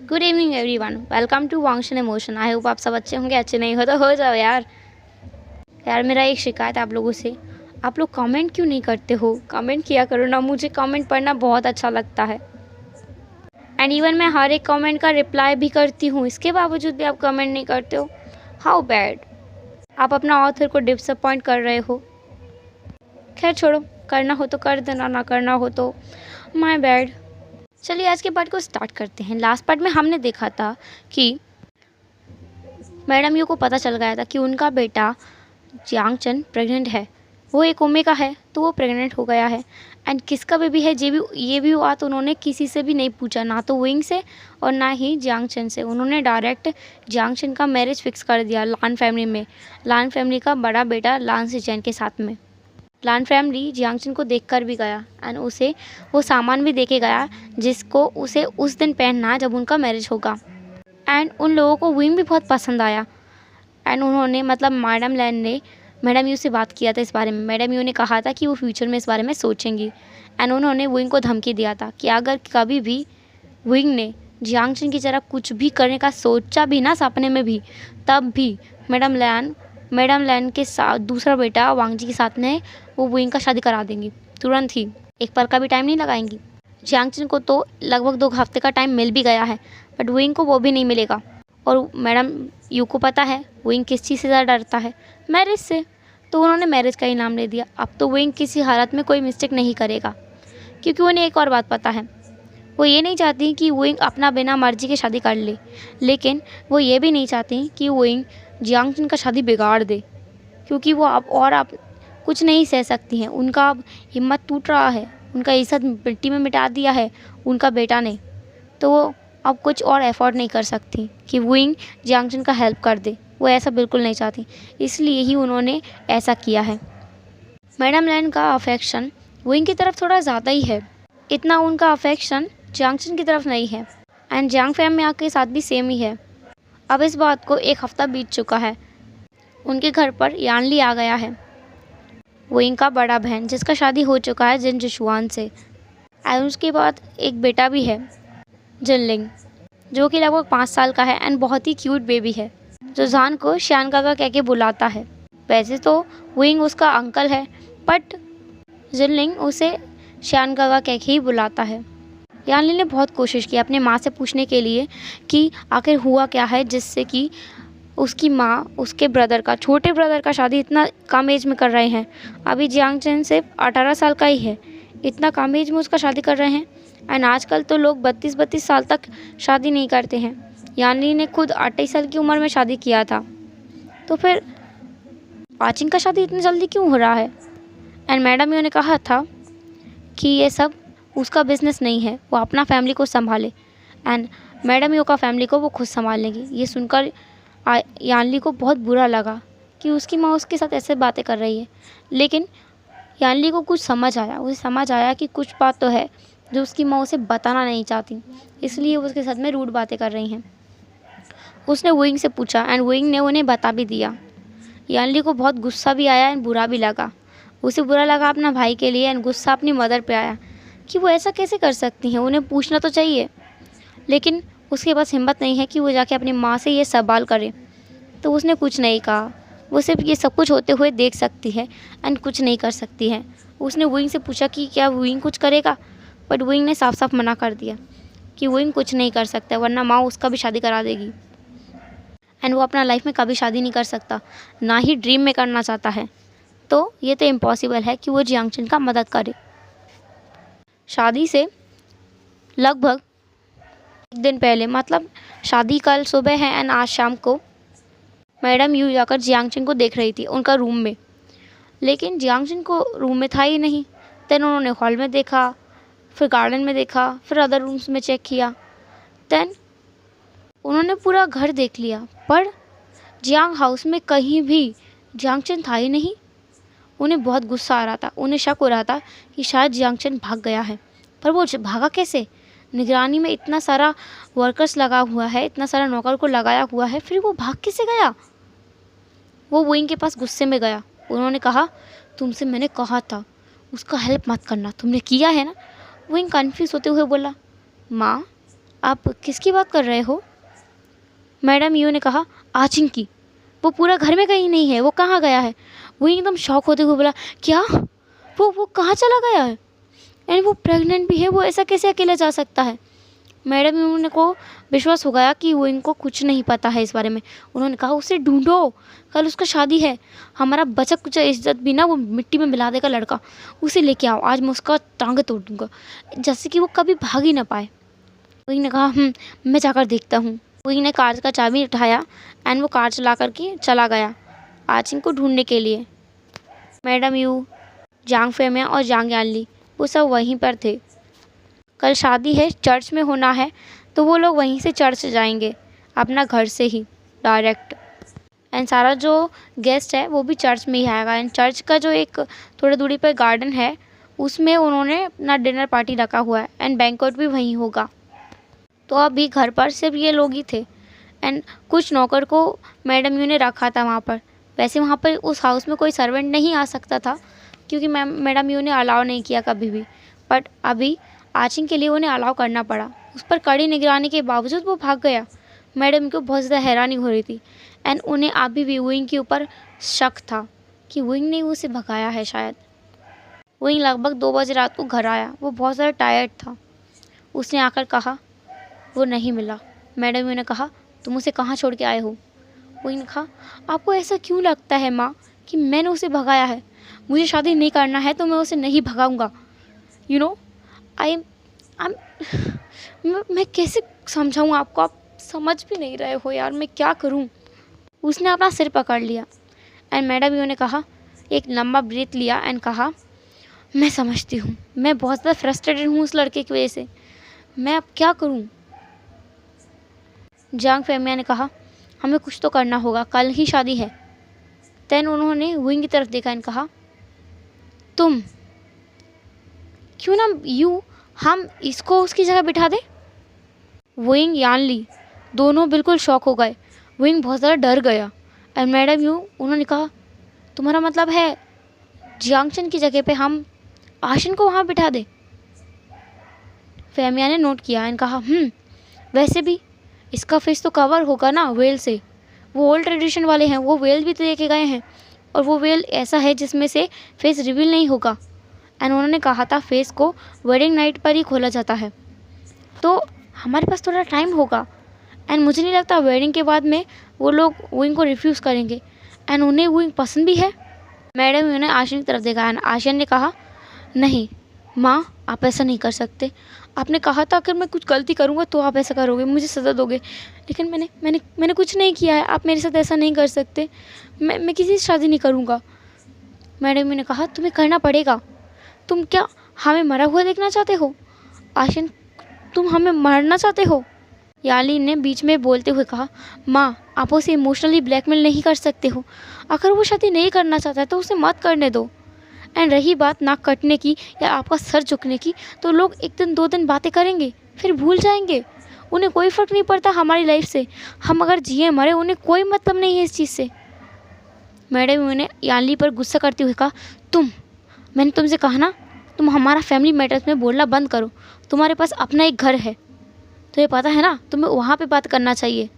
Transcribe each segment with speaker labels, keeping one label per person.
Speaker 1: Good evening everyone, welcome to वांगशन emotion. I hope आप सब अच्छे होंगे। अच्छे नहीं हो तो हो जाओ यार। मेरा एक शिकायत है आप लोगों से, आप लोग कमेंट क्यों नहीं करते हो? कमेंट किया करो ना, मुझे कमेंट पढ़ना बहुत अच्छा लगता है। एंड इवन मैं हर एक कमेंट का रिप्लाई भी करती हूँ, इसके बावजूद भी आप कमेंट नहीं करते हो। How bad. आप अपना ऑथर को डिसअपॉइंट कर रहे हो। खैर छोड़ो, करना हो तो कर देना, ना करना हो तो माय बैड। चलिए आज के पार्ट को स्टार्ट करते हैं। लास्ट पार्ट में हमने देखा था कि मैडम यू को पता चल गया था कि उनका बेटा जियांगचन प्रेग्नेंट है। वो एक ओमेगा है तो वो प्रेग्नेंट हो गया है। एंड किसका बेबी है ये भी हुआ तो उन्होंने किसी से भी नहीं पूछा, ना तो विंग से और ना ही जियांगचन से। उन्होंने डायरेक्ट जियांगचन का मैरिज फिक्स कर दिया लान फैमिली में, लान फैमिली का बड़ा बेटा लान सिचेन के साथ में। लान फैमिली जियांगचन को देख कर भी गया एंड उसे वो सामान भी दे के गया जिसको उसे उस दिन पहनना है जब उनका मैरिज होगा। एंड उन लोगों को विंग भी बहुत पसंद आया। एंड उन्होंने मतलब मैडम लैन ने मैडम यू से बात किया था इस बारे में। मैडम यू ने कहा था कि वो फ्यूचर में इस बारे में सोचेंगी। एंड उन्होंने विंग को धमकी दिया था कि अगर कभी भी विंग ने जियांगचन की तरह कुछ भी करने का सोचा भी ना सपने में भी, तब भी मैडम लैन के साथ दूसरा बेटा वांगजी के साथ में वो विंग का शादी करा देंगी तुरंत ही, एक पल का भी टाइम नहीं लगाएंगी। जियांगचन को तो लगभग 2 हफ्ते का टाइम मिल भी गया है, बट विंग को वो भी नहीं मिलेगा। और मैडम यू को पता है विंग किस चीज़ से ज़्यादा डरता है, मैरिज से। तो उन्होंने मैरिज का ही नाम ले दिया। अब तो विंग किसी हालत में कोई मिस्टेक नहीं करेगा, क्योंकि उन्हें एक और बात पता है। वो ये नहीं चाहती कि विंग अपना बिना मर्जी के शादी कर ले, लेकिन वो ये भी नहीं चाहती कि विंग जियांगचन का शादी बिगाड़ दे, क्योंकि वो अब कुछ नहीं सह सकती हैं। उनका अब हिम्मत टूट रहा है, उनका इज्जत मिट्टी में मिटा दिया है उनका बेटा ने। तो वो अब कुछ और एफर्ट नहीं कर सकती कि विंग जियांगचन का हेल्प कर दे। वो ऐसा बिल्कुल नहीं चाहती, इसलिए ही उन्होंने ऐसा किया है। मैडम लैन का अफेक्शन विंग की तरफ थोड़ा ज़्यादा ही है, इतना उनका अफेक्शन जियांगचन की तरफ नहीं है। एंड जियांग फैमिली के साथ भी सेम ही है। अब इस बात को 1 हफ्ता बीत चुका है। उनके घर पर यानली आ गया है, विंग का बड़ा बहन, जिसका शादी हो चुका है जिन जिशुआन से। एंड उसके बाद एक बेटा भी है जिनलिंग, जो कि लगभग 5 साल का है एंड बहुत ही क्यूट बेबी है, जो जान को श्यान काका कह के बुलाता है। वैसे तो विंग उसका अंकल है, बट जिनलिंग उसे श्यान काका कह के ही बुलाता है। यानली ने बहुत कोशिश की अपने माँ से पूछने के लिए कि आखिर हुआ क्या है, जिससे कि उसकी माँ उसके ब्रदर का, छोटे ब्रदर का शादी इतना कम एज में कर रहे हैं। अभी जियांगचन सिर्फ 18 साल का ही है, इतना कम एज में उसका शादी कर रहे हैं। एंड आजकल तो लोग 32 साल तक शादी नहीं करते हैं। यानली ने खुद 28 साल की उम्र में शादी किया था, तो फिर पाचिंग का शादी इतनी जल्दी क्यों हो रहा है? एंड मैडम यू ने कहा था कि ये सब उसका बिजनेस नहीं है, वो अपना फैमिली को संभाले एंड मैडम यू का फैमिली को वो खुद संभाल लेंगी। ये सुनकर यानली को बहुत बुरा लगा कि उसकी माँ उसके साथ ऐसे बातें कर रही है, लेकिन यानली को कुछ समझ आया। उसे समझ आया कि कुछ बात तो है जो उसकी माँ उसे बताना नहीं चाहती, इसलिए वो उसके साथ में रूड बातें कर रही हैं। उसने विंग से पूछा एंड विंग ने उन्हें बता भी दिया। यानली को बहुत गुस्सा भी आया एंड बुरा भी लगा। उसे बुरा लगा अपना भाई के लिए एंड गुस्सा अपनी मदर पे आया कि वो ऐसा कैसे कर सकती हैं, उन्हें पूछना तो चाहिए। लेकिन उसके पास हिम्मत नहीं है कि वो जाके अपनी माँ से ये सवाल करे, तो उसने कुछ नहीं कहा। वो सिर्फ ये सब कुछ होते हुए देख सकती है एंड कुछ नहीं कर सकती है। उसने विंग से पूछा कि क्या विंग कुछ करेगा, बट विंग ने साफ साफ मना कर दिया कि विंग कुछ नहीं कर सकता, वरना माँ उसका भी शादी करा देगी एंड वो अपना लाइफ में कभी शादी नहीं कर सकता, ना ही ड्रीम में करना चाहता है। तो ये तो इम्पॉसिबल है कि वो जियांगचन का मदद करे। शादी से लगभग 1 दिन पहले, मतलब शादी कल सुबह है एंड आज शाम को, मैडम यू जाकर जियांगचन को देख रही थी उनका रूम में, लेकिन जियांगचन को रूम में था ही नहीं। देन उन्होंने हॉल में देखा, फिर गार्डन में देखा, फिर अदर रूम्स में चेक किया। देन उन्होंने पूरा घर देख लिया, पर जियांग हाउस में कहीं भी जियांगचन था ही नहीं। उन्हें बहुत गुस्सा आ रहा था, उन्हें शक हो रहा था कि शायद जियांगचन भाग गया है, पर वो भागा कैसे? निगरानी में इतना सारा वर्कर्स लगा हुआ है, इतना सारा नौकर को लगाया हुआ है, फिर वो भाग कैसे गया? वो विंग के पास गुस्से में गया। उन्होंने कहा, तुमसे मैंने कहा था उसका हेल्प मत करना, तुमने किया है ना? विंग कन्फ्यूज़ होते हुए बोला, माँ आप किसकी बात कर रहे हो? मैडम यू ने कहा, आचिंग की। वो पूरा घर में कहीं नहीं है, वो कहाँ गया है? वो एकदम शॉक होते हुए बोला, क्या? वो कहाँ चला गया है? एंड वो प्रेग्नेंट भी है, वो ऐसा कैसे अकेले जा सकता है? मैडम यू को विश्वास हो गया कि वो इनको कुछ नहीं पता है इस बारे में। उन्होंने कहा, उसे ढूंढो, कल उसका शादी है, हमारा बचा कुछ इज्जत भी ना वो मिट्टी में मिला देगा लड़का, उसे लेके आओ, आज मैं उसका टांग तोड़ दूँगा, जैसे कि वो कभी भाग ही ना पाए। वही ने कहा, मैं जाकर देखता हूँ। वही ने कार का चाबी उठाया एंड वो कार चला करके चला गया आचिंग को ढूंढने के लिए। मैडम यू, जांग फेमिया और जांग यानली वो सब वहीं पर थे। कल शादी है, चर्च में होना है, तो वो लोग वहीं से चर्च जाएंगे, अपना घर से ही डायरेक्ट। एंड सारा जो गेस्ट है वो भी चर्च में ही आएगा। एंड चर्च का जो एक थोड़ी दूरी पर गार्डन है उसमें उन्होंने अपना डिनर पार्टी रखा हुआ है एंड बैंक्वेट भी वहीं होगा। तो अभी घर पर सिर्फ ये लोग ही थे एंड कुछ नौकर को मैडम यू ने रखा था वहाँ पर। वैसे वहाँ पर उस हाउस में कोई सर्वेंट नहीं आ सकता था क्योंकि मैडम यू ने अलाउ नहीं किया कभी भी, बट अभी आचिंग के लिए उन्हें अलाउ करना पड़ा। उस पर कड़ी निगरानी के बावजूद वो भाग गया। मैडम को बहुत ज़्यादा हैरानी हो रही थी एंड उन्हें अभी भी वुइंग के ऊपर शक था कि वुइंग ने उसे भगाया है शायद। वुइंग लगभग 2 बजे रात को घर आया, वो बहुत ज़्यादा टायर्ड था। उसने आकर कहा, वो नहीं मिला। मैडम यू ने कहा, तुम उसे कहाँ छोड़ के आए हो? वुइंग ने कहा, आपको ऐसा क्यों लगता है माँ कि मैंने उसे भगाया है? मुझे शादी नहीं करना है तो मैं उसे नहीं भगाऊंगा। यू नो आई मैं कैसे समझाऊँ आपको, आप समझ भी नहीं रहे हो यार, मैं क्या करूँ? उसने अपना सिर पकड़ लिया एंड मैडम यू ने कहा, एक लंबा ब्रीथ लिया एंड कहा, मैं समझती हूँ, मैं बहुत ज़्यादा फ्रस्ट्रेटेड हूँ उस लड़के की वजह से, मैं अब क्या करूँ? जांग फेमिया ने कहा, हमें कुछ तो करना होगा, कल ही शादी है। देन उन्होंने वुइंग की तरफ देखा एंड कहा, तुम क्यों ना हम इसको उसकी जगह बिठा दें? वुइंग यानली दोनों बिल्कुल शॉक हो गए। वुइंग बहुत ज़्यादा डर गया एंड मैडम यू उन्होंने कहा, तुम्हारा मतलब है जियांगचन की जगह पे हम आशिन को वहाँ बिठा दें? फेमिया ने नोट किया एंड कहा, वैसे भी इसका फेस तो कवर होगा ना वेल से, वो ओल्ड ट्रेडिशन वाले हैं, वो वेल भी तो लेके गए हैं और वो वेल ऐसा है जिसमें से फेस रिवील नहीं होगा। एंड उन्होंने कहा था फेस को वेडिंग नाइट पर ही खोला जाता है, तो हमारे पास थोड़ा टाइम होगा एंड मुझे नहीं लगता वेडिंग के बाद में वो लोग वुइंग को रिफ्यूज़ करेंगे एंड उन्हें वुइंग पसंद भी है। मैडम उन्हें आशिन की तरफ देखा एंड आशिन ने कहा, नहीं माँ, आप ऐसा नहीं कर सकते, आपने कहा था अगर मैं कुछ गलती करूँगा तो आप ऐसा करोगे, मुझे सज़ा दोगे, लेकिन मैंने कुछ नहीं किया है, आप मेरे साथ ऐसा नहीं कर सकते, मैं किसी से शादी नहीं करूँगा। मैडम ने कहा, तुम्हें करना पड़ेगा, तुम क्या हमें मरा हुआ देखना चाहते हो? आशिन, तुम हमें मारना चाहते हो? याली ने बीच में बोलते हुए कहा, माँ, आप उसे इमोशनली ब्लैकमेल नहीं कर सकते हो, अगर वो शादी नहीं करना चाहता है तो उसे मत करने दो। एंड रही बात नाक कटने की या आपका सर झुकने की, तो लोग 1 दिन 2 दिन बातें करेंगे फिर भूल जाएंगे, उन्हें कोई फ़र्क नहीं पड़ता हमारी लाइफ से, हम अगर जिए मरे उन्हें कोई मतलब नहीं है इस चीज़ से। मैडम उन्हें यानली पर गुस्सा करते हुए कहा, मैंने तुमसे कहा ना, तुम हमारा फैमिली मैटर्स में बोलना बंद करो, तुम्हारे पास अपना एक घर है, तो ये पता है ना, तुम्हें वहाँ पे बात करना चाहिए,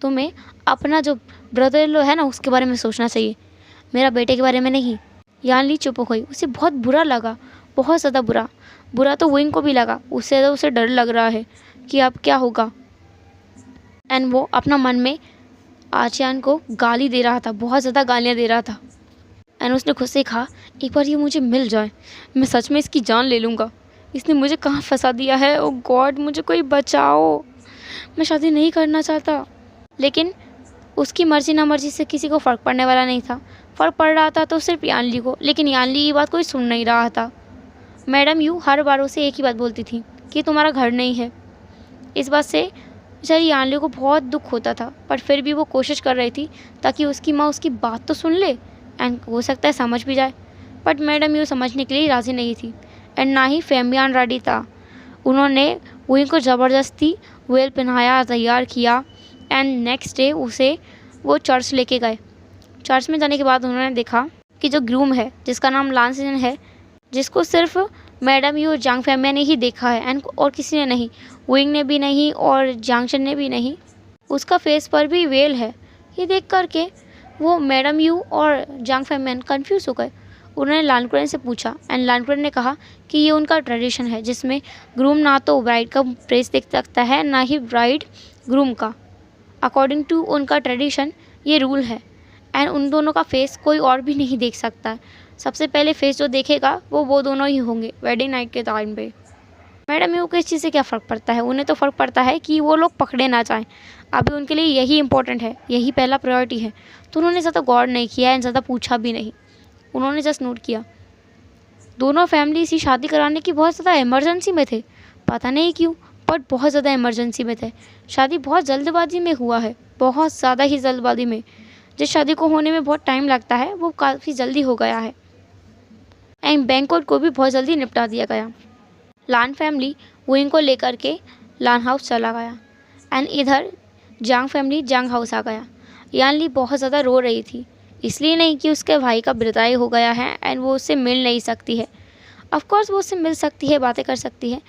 Speaker 1: तुम्हें अपना जो ब्रदर इन लॉ है ना उसके बारे में सोचना चाहिए, मेरा बेटे के बारे में नहीं। यानली चुप हो गई, उसे बहुत बुरा लगा, बहुत ज़्यादा बुरा तो वुइंग को भी लगा, उससे ज़्यादा उसे डर लग रहा है कि अब क्या होगा। एंड वो अपना मन में आचियान को गाली दे रहा था, बहुत ज़्यादा गालियाँ दे रहा था। एंड उसने खुद से कहा, एक बार ये मुझे मिल जाए, मैं सच में इसकी जान ले लूँगा, इसने मुझे कहाँ फंसा दिया है, ओ गॉड मुझे कोई बचाओ, मैं शादी नहीं करना चाहता। लेकिन उसकी मर्जी ना मर्जी से किसी को फ़र्क पड़ने वाला नहीं था, फ़र्क पड़ रहा था तो सिर्फ यानली को, लेकिन यानली ये बात कोई सुन नहीं रहा था। मैडम यू हर बार उसे एक ही बात बोलती थी कि तुम्हारा घर नहीं है। इस बात से बेचारी यानली को बहुत दुख होता था, पर फिर भी वो कोशिश कर रही थी ताकि उसकी माँ उसकी बात तो सुन ले एंड हो सकता है समझ भी जाए, बट मैडम यू समझने के लिए राज़ी नहीं थी एंड ना ही फेमियान रेडी था। उन्होंने वुइंग को ज़बरदस्ती वेल पहनाया, तैयार किया एंड नेक्स्ट डे उसे वो चर्च लेके गए। चर्च में जाने के बाद उन्होंने देखा कि जो ग्रूम है जिसका नाम लांसिन है, जिसको सिर्फ मैडम यू और जांग फेमिया ने ही देखा है एंड और किसी ने नहीं, वुइंग ने भी नहीं और जियांगशन ने भी नहीं। उसका फेस पर भी वेल है। ये देख कर के वो मैडम यू और जांग फैमिन कंफ्यूज हो गए। उन्होंने लानकुरेन से पूछा एंड लानकुरेन ने कहा कि ये उनका ट्रेडिशन है जिसमें ग्रूम ना तो ब्राइड का फेस देख सकता है ना ही ब्राइड ग्रूम का। अकॉर्डिंग टू उनका ट्रेडिशन ये रूल है एंड उन दोनों का फेस कोई और भी नहीं देख सकता है। सबसे पहले फेस जो देखेगा वो दोनों ही होंगे वेडिंग नाइट के टाइम पे। मैडम यू को इस चीज़ से क्या फ़र्क पड़ता है? उन्हें तो फ़र्क पड़ता है कि वो लोग पकड़े ना जाएं। अभी उनके लिए यही इंपॉर्टेंट है, यही पहला प्रायोरिटी है। तो उन्होंने ज़्यादा गौर नहीं किया एंड ज़्यादा पूछा भी नहीं। उन्होंने जस्ट नोट किया दोनों फैमिली इसी शादी कराने की बहुत ज़्यादा इमरजेंसी में थे। पता नहीं क्यों बट बहुत ज़्यादा इमरजेंसी में थे। शादी बहुत जल्दबाजी में हुआ है, बहुत ज़्यादा ही जल्दबाजी में। जिस शादी को होने में बहुत टाइम लगता है वो काफ़ी जल्दी हो गया है एंड बैंक्वेट को भी बहुत जल्दी निपटा दिया गया। लान फैमिली वुइंग को लेकर के लान हाउस चला गया एंड इधर जांग फैमिली जांग हाउस आ गया। यान ली बहुत ज़्यादा रो रही थी, इसलिए नहीं कि उसके भाई का विदाई हो गया है एंड वो उससे मिल नहीं सकती है। ऑफ कोर्स वो उससे मिल सकती है, बातें कर सकती है,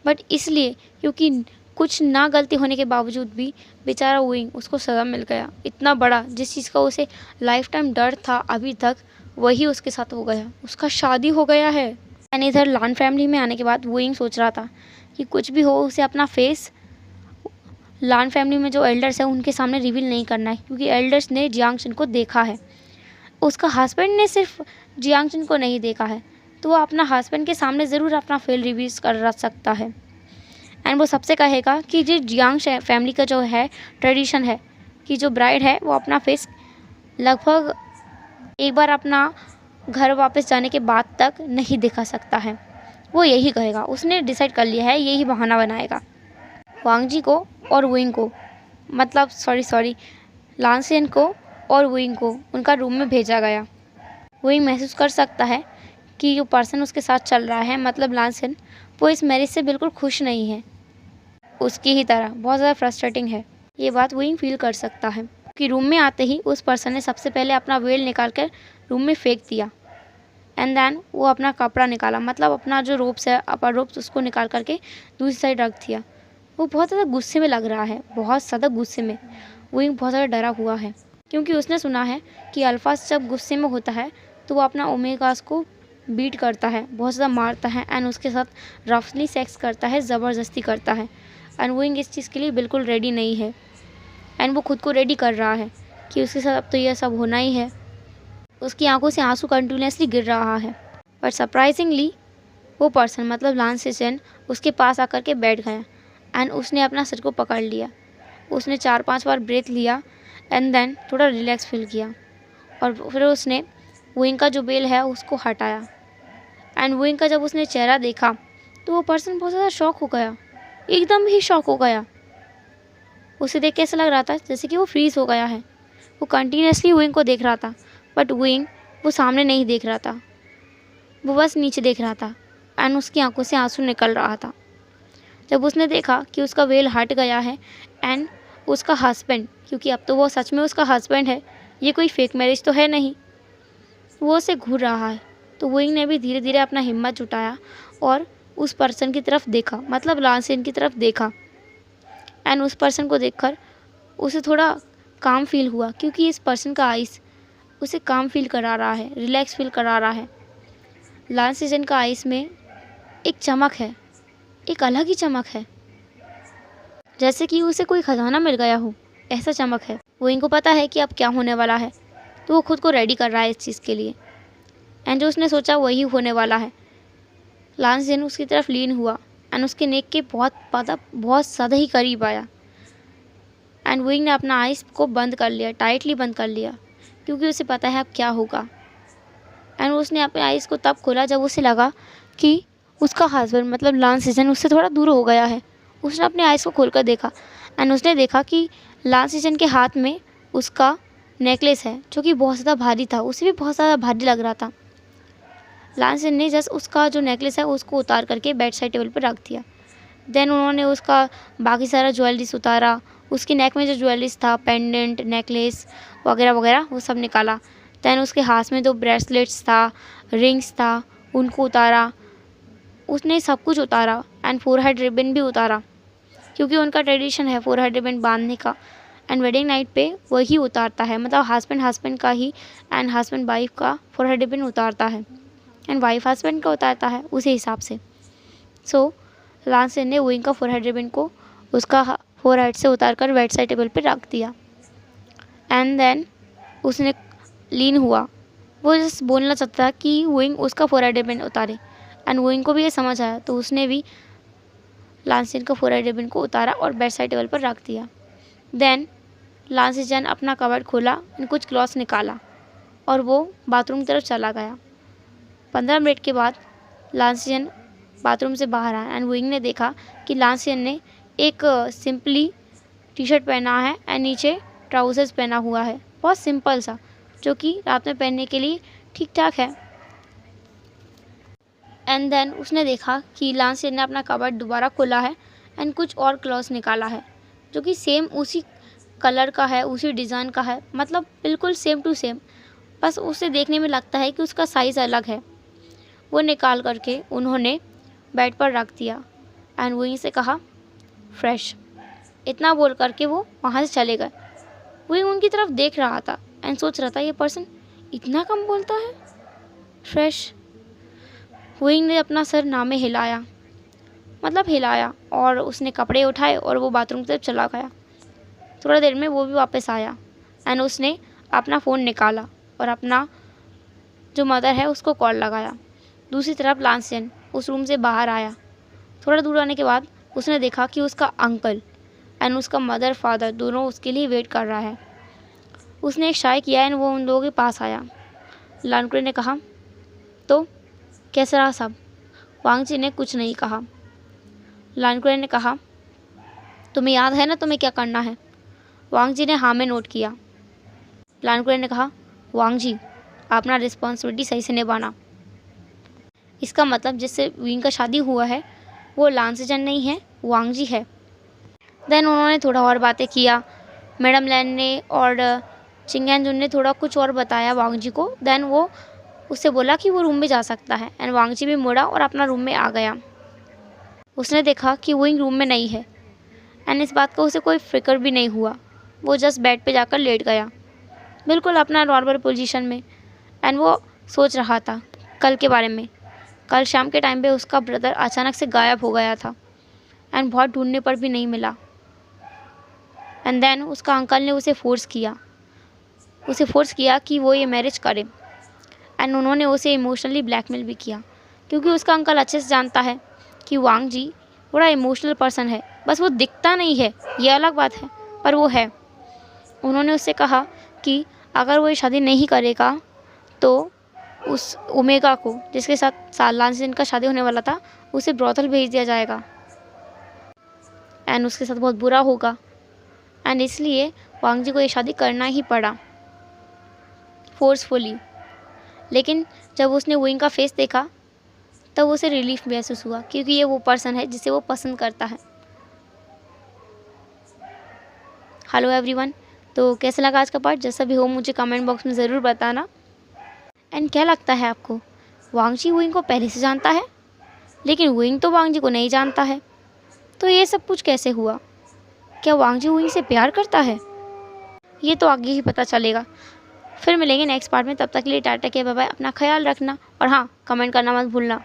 Speaker 1: बट इसलिए क्योंकि कुछ ना गलती होने के बावजूद भी बेचारा वुइंग उसको सज़ा मिल गया। इतना बड़ा जिस चीज़ का उसे लाइफ टाइम डर था अभी तक, वही उसके साथ हो गया। उसका शादी हो गया है। एंड इधर लान फैमिली में आने के बाद वुइंग सोच रहा था कि कुछ भी हो उसे अपना फेस लान फैमिली में जो एल्डर्स हैं उनके सामने रिवील नहीं करना है, क्योंकि एल्डर्स ने जियांगशन को देखा है। उसका हस्बैंड ने सिर्फ जियांगशन को नहीं देखा है, तो वो अपना हस्बैंड के सामने ज़रूर अपना फेल रिवील कर सकता है एंड वो सबसे कहेगा कि जो जियांग फैमिली का जो है ट्रेडिशन है कि जो ब्राइड है वो अपना फेस लगभग एक बार अपना घर वापस जाने के बाद तक नहीं दिखा सकता है। वो यही कहेगा, उसने डिसाइड कर लिया है, यही बहाना बनाएगा। वांग जी को और वुइंग को, मतलब सॉरी लानसेन को और वुइंग को उनका रूम में भेजा गया। वुइंग महसूस कर सकता है कि जो पर्सन उसके साथ चल रहा है मतलब लानसेन, वो इस मैरिज से बिल्कुल खुश नहीं है, उसकी ही तरह बहुत ज़्यादा फ्रस्ट्रेटिंग है। ये बात वुइंग फील कर सकता है कि रूम में आते ही उस पर्सन ने सबसे पहले अपना वेल निकाल कर रूम में फेंक दिया एंड देन वो अपना कपड़ा निकाला, मतलब अपना जो रोप्स है अपर रोप्स उसको निकाल करके दूसरी साइड रख दिया। वो बहुत ज़्यादा गुस्से में लग रहा है, बहुत ज़्यादा गुस्से में। वुइंग बहुत ज़्यादा डरा हुआ है क्योंकि उसने सुना है कि अल्फास जब गुस्से में होता है तो वो अपना ओमेगास को बीट करता है, बहुत ज़्यादा मारता है एंड उसके साथ रफली सेक्स करता है, ज़बरदस्ती करता है। एंड वुइंग इस चीज़ के लिए बिल्कुल रेडी नहीं है एंड वो खुद को रेडी कर रहा है कि उसके साथ अब तो यह सब होना ही है। उसकी आंखों से आंसू कंटिन्यूसली गिर रहा है, पर सरप्राइजिंगली वो पर्सन मतलब लानसेन उसके पास आकर के बैठ गया एंड उसने अपना सिर को पकड़ लिया। उसने 4-5 बार ब्रेथ लिया एंड देन थोड़ा रिलैक्स फील किया और फिर उसने वुइंग का जो बेल है उसको हटाया एंड वुइंग का जब उसने चेहरा देखा तो वो पर्सन बहुत ज़्यादा शॉक हो गया, एकदम ही शॉक हो गया। उसे देख कैसा लग रहा था जैसे कि वो फ्रीज हो गया है। वो कंटिन्यूसली वुइंग को देख रहा था बट वुइंग वो सामने नहीं देख रहा था, वो बस नीचे देख रहा था एंड उसकी आंखों से आंसू निकल रहा था। जब उसने देखा कि उसका वेल हट गया है एंड उसका हस्बैंड, क्योंकि अब तो वो सच में उसका हस्बैंड है, ये कोई फेक मैरिज तो है नहीं, वो उसे घूर रहा है, तो वुइंग ने भी धीरे धीरे अपना हिम्मत जुटाया और उस पर्सन की तरफ देखा, मतलब लानसेन की तरफ देखा एंड उस पर्सन को देखकर उसे थोड़ा काम फील हुआ, क्योंकि इस पर्सन का आइस उसे काम फील करा रहा है, रिलैक्स फील करा रहा है। लानसेन का आइस में एक चमक है, एक अलग ही चमक है, जैसे कि उसे कोई खजाना मिल गया हो, ऐसा चमक है। वो इनको पता है कि अब क्या होने वाला है, तो वो खुद को रेडी कर रहा है इस चीज़ के लिए एंड जो उसने सोचा वही होने वाला है। लानसेन उसकी तरफ लीन हुआ एंड उसके नेक के बहुत ज़्यादा ही करीब आया एंड वुइंग ने अपना आइस को बंद कर लिया, टाइटली बंद कर लिया, क्योंकि उसे पता है अब क्या होगा। एंड उसने अपने आइस को तब खोला जब उसे लगा कि उसका हस्बैंड मतलब लानसेन उससे थोड़ा दूर हो गया है। उसने अपने आइस को खोलकर देखा एंड उसने देखा कि लानसेन के हाथ में उसका नेकलेस है जो कि बहुत ज़्यादा भारी था, उसे भी बहुत ज़्यादा भारी लग रहा था। लानसेन ने जस्ट उसका जो नेकलेस है उसको उतार करके बेड साइड टेबल पर रख दिया। देन उन्होंने उसका बाकी सारा ज्वेलरीज उतारा, उसके नेक में जो ज्वेलरीज था, पेंडेंट, नेकलेस वगैरह वगैरह, वो सब निकाला। देन उसके हाथ में जो ब्रेसलेट्स था, रिंग्स था, उनको उतारा। उसने सब कुछ उतारा एंड फोरहेड रिबन भी उतारा क्योंकि उनका ट्रेडिशन है फोरहेड रिबन बांधने का। एंड वेडिंग नाइट पे वही उतारता है, मतलब हस्बैंड का ही एंड हस्बैंड वाइफ का फोरहेड रिबन उतारता है एंड वाइफ हस्बैंड का उतारता है उसी हिसाब से। सो लांसियन ने वुइंग का फोरहेड रिबन को उसका फोरहेड से उतार कर बेड साइड टेबल पर रख दिया। एंड देन उसने लीन हुआ, वो जस्ट बोलना चाहता था कि वुइंग उसका फोरहेड रिबन उतारे। एंड वुइंग को भी ये समझ आया, तो उसने भी लांसियन का फोरहेड रिबन को उतारा और बेड साइड टेबल पर रख दिया। देन लांसियन अपना कबर्ड खोला एंड कुछ क्लॉथ्स निकाला और वो बाथरूम की तरफ चला गया। 15 मिनट के बाद लांसियन बाथरूम से बाहर आया एंड वुइंग ने देखा कि लांसियन ने एक सिंपली टी शर्ट पहना है एंड नीचे ट्राउज़र्स पहना हुआ है, बहुत सिंपल सा, जो कि रात में पहनने के लिए ठीक ठाक है। एंड देन उसने देखा कि लांसियन ने अपना कबर्ड दोबारा खोला है एंड कुछ और क्लॉथ्स निकाला है जो कि सेम उसी कलर का है, उसी डिज़ाइन का है, मतलब बिल्कुल सेम टू सेम, बस उसे देखने में लगता है कि उसका साइज़ अलग है। वो निकाल करके उन्होंने बेड पर रख दिया एंड वहीं से कहा फ्रेश। इतना बोल करके वो वहाँ से चले गए। वही उनकी तरफ देख रहा था एंड सोच रहा था ये पर्सन इतना कम बोलता है, फ्रेश। वुइंग ने अपना सर ना में हिलाया, मतलब हिलाया, और उसने कपड़े उठाए और वो बाथरूम की तरफ चला गया। थोड़ा देर में वो भी वापस आया एंड उसने अपना फ़ोन निकाला और अपना जो मदर है उसको कॉल लगाया। दूसरी तरफ लांसियन उस रूम से बाहर आया। थोड़ा दूर आने के बाद उसने देखा कि उसका अंकल एंड उसका मदर फादर दोनों उसके लिए वेट कर रहा है। उसने एक शाय किया एंड वो उन लोगों के पास आया। लानकुरे ने कहा, तो कैसा रहा सब? वांग जी ने कुछ नहीं कहा। लानकुरे ने कहा, तुम्हें याद है ना तुम्हें क्या करना है? वांग जी ने हाँ में नोट किया। लानकुरे ने कहा, वांग जी अपना रिस्पॉन्सिबिलिटी सही से निभाना। इसका मतलब जिससे विंग का शादी हुआ है वो लांसियन नहीं है, वांग जी है। देन उन्होंने थोड़ा और बातें किया। मैडम लैन ने और चिंगेन जुन ने थोड़ा कुछ और बताया वांग जी को। देन वो उससे बोला कि वो रूम में जा सकता है एंड वांग जी भी मुड़ा और अपना रूम में आ गया। उसने देखा कि विंग रूम में नहीं है एंड इस बात का उसे कोई फिक्र भी नहीं हुआ। वो जस्ट बेड पे जाकर लेट गया, बिल्कुल अपना नॉर्मल पोजीशन में, एंड वो सोच रहा था कल के बारे में। कल शाम के टाइम पे उसका ब्रदर अचानक से गायब हो गया था एंड बहुत ढूंढने पर भी नहीं मिला। एंड देन उसका अंकल ने उसे फोर्स किया कि वो ये मैरिज करे एंड उन्होंने उसे इमोशनली ब्लैकमेल भी किया, क्योंकि उसका अंकल अच्छे से जानता है कि वांग जी बड़ा इमोशनल पर्सन है। बस वो दिखता नहीं है, ये अलग बात है, पर वो है। उन्होंने उससे कहा कि अगर वो ये शादी नहीं करेगा तो उस ओमेगा को, जिसके साथ लांसियन का शादी होने वाला था, उसे ब्रॉथल भेज दिया जाएगा एंड उसके साथ बहुत बुरा होगा। एंड इसलिए वांग जी को ये शादी करना ही पड़ा फोर्सफुली। लेकिन जब उसने विंग का फेस देखा तब उसे रिलीफ महसूस हुआ, क्योंकि ये वो पर्सन है जिसे वो पसंद करता है। हेलो एवरीवन, तो कैसा लगा आज का पार्ट? जैसा भी हो मुझे कमेंट बॉक्स में ज़रूर बताना। एंड क्या लगता है आपको, वांग जी विंग को पहले से जानता है, लेकिन विंग तो वांग जी को नहीं जानता है, तो ये सब कुछ कैसे हुआ? क्या वांग जी विंग से प्यार करता है? ये तो आगे ही पता चलेगा। फिर मिलेंगे नेक्स्ट पार्ट में, तब तक के लिए टाटा के बाय बाय, अपना ख्याल रखना और हाँ, कमेंट करना मत भूलना।